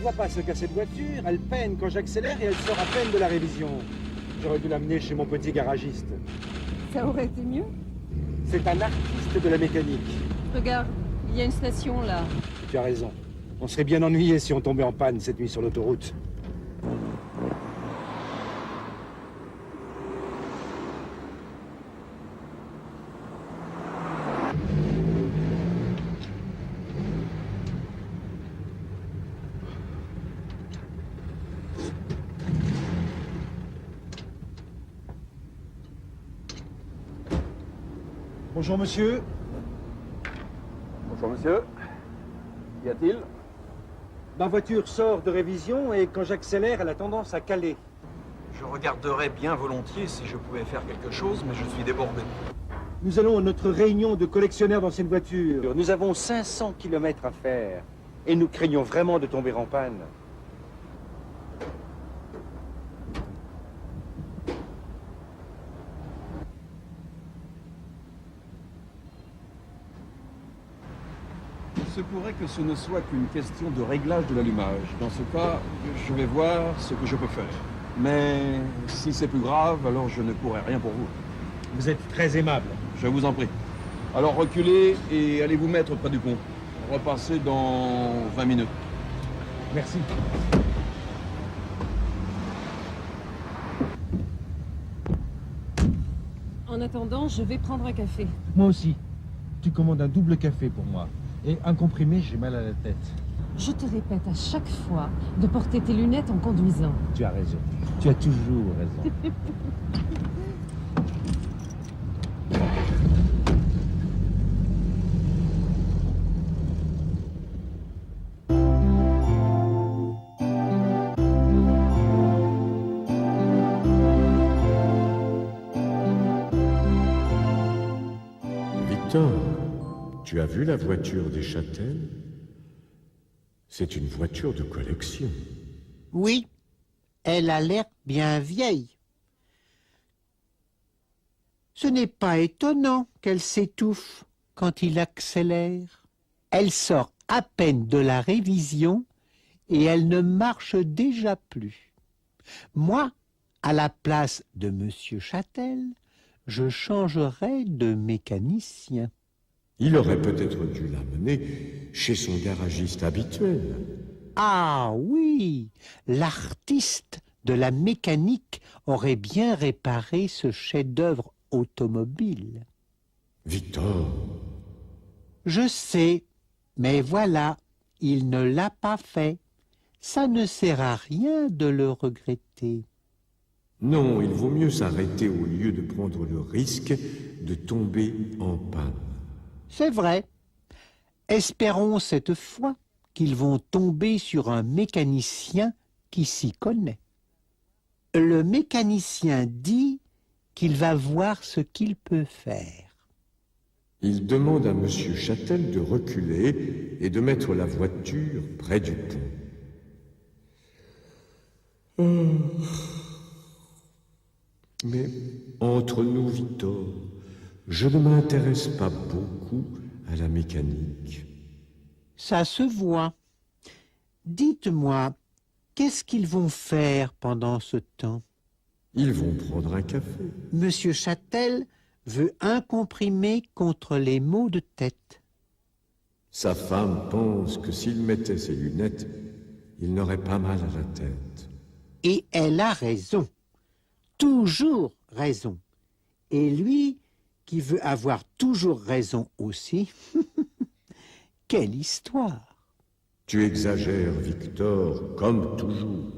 vois pas se casser de voiture, elle peine quand j'accélère et elle sort à peine de la révision. J'aurais dû l'amener chez mon petit garagiste. Ça aurait été mieux. C'est un artiste de la mécanique. Regarde, il y a une station là. Tu as raison. On serait bien ennuyé si on tombait en panne cette nuit sur l'autoroute. Bonjour monsieur. Bonjour monsieur. Qu'y a-t-il? Ma voiture sort de révision et quand j'accélère, elle a tendance à caler. Je regarderais bien volontiers si je pouvais faire quelque chose, mais je suis débordé. Nous allons à notre réunion de collectionneurs d'anciennes voitures. Nous avons 500 km à faire et nous craignons vraiment de tomber en panne. Il se pourrait que ce ne soit qu'une question de réglage de l'allumage. Dans ce cas, je vais voir ce que je peux faire. Mais si c'est plus grave, alors je ne pourrai rien pour vous. Vous êtes très aimable. Je vous en prie. Alors reculez et allez vous mettre près du pont. Repassez dans 20 minutes. Merci. En attendant, je vais prendre un café. Moi aussi. Tu commandes un double café pour moi. Et un comprimé, j'ai mal à la tête. Je te répète à chaque fois de porter tes lunettes en conduisant. Tu as raison. Tu as toujours raison. Victor, tu as vu la voiture des Châtels? C'est une voiture de collection. Oui, elle a l'air bien vieille. Ce n'est pas étonnant qu'elle s'étouffe quand il accélère. Elle sort à peine de la révision et elle ne marche déjà plus. Moi, à la place de Monsieur Châtel, je changerais de mécanicien. Il aurait peut-être dû l'amener chez son garagiste habituel. Ah oui, l'artiste de la mécanique aurait bien réparé ce chef-d'œuvre automobile. Victor, Je sais, mais voilà, il ne l'a pas fait. Ça ne sert à rien de le regretter. non, il vaut mieux s'arrêter au lieu de prendre le risque de tomber en panne. C'est vrai. Espérons cette fois qu'ils vont tomber sur un mécanicien qui s'y connaît. Le mécanicien dit qu'il va voir ce qu'il peut faire. Il demande à Monsieur Châtel de reculer et de mettre la voiture près du pont. Mais entre nous, Victor, je ne m'intéresse pas beaucoup à la mécanique. Ça se voit. Dites-moi, qu'est-ce qu'ils vont faire pendant ce temps? Ils vont prendre un café. Monsieur Châtel veut un comprimé contre les maux de tête. Sa femme pense que s'il mettait ses lunettes, il n'aurait pas mal à la tête. Et elle a raison. Toujours raison. Et lui, qui veut avoir toujours raison aussi. Quelle histoire! Tu exagères, Victor, comme toujours.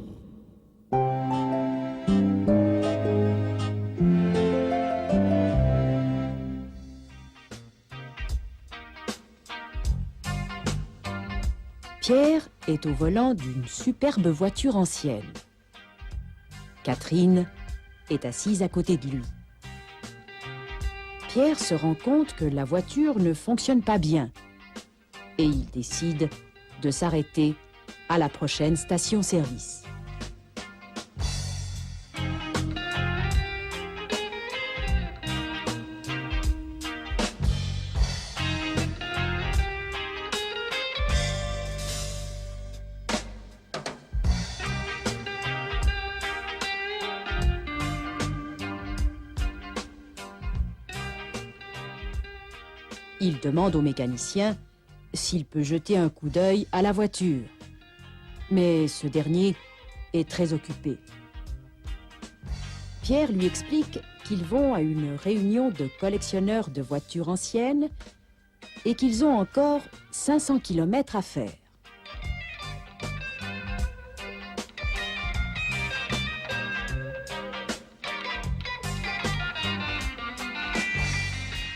Pierre est au volant d'une superbe voiture ancienne. Catherine est assise à côté de lui. Pierre se rend compte que la voiture ne fonctionne pas bien et il décide de s'arrêter à la prochaine station-service. Il demande au mécanicien s'il peut jeter un coup d'œil à la voiture. Mais ce dernier est très occupé. Pierre lui explique qu'ils vont à une réunion de collectionneurs de voitures anciennes et qu'ils ont encore 500 km à faire.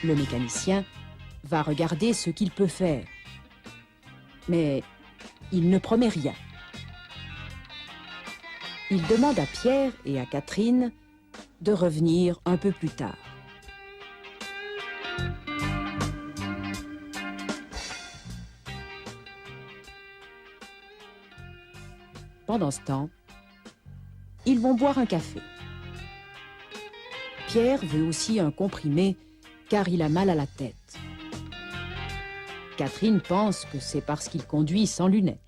Le mécanicien va regarder ce qu'il peut faire. Mais il ne promet rien. Il demande à Pierre et à Catherine de revenir un peu plus tard. Pendant ce temps, ils vont boire un café. Pierre veut aussi un comprimé car il a mal à la tête. Catherine pense que c'est parce qu'il conduit sans lunettes.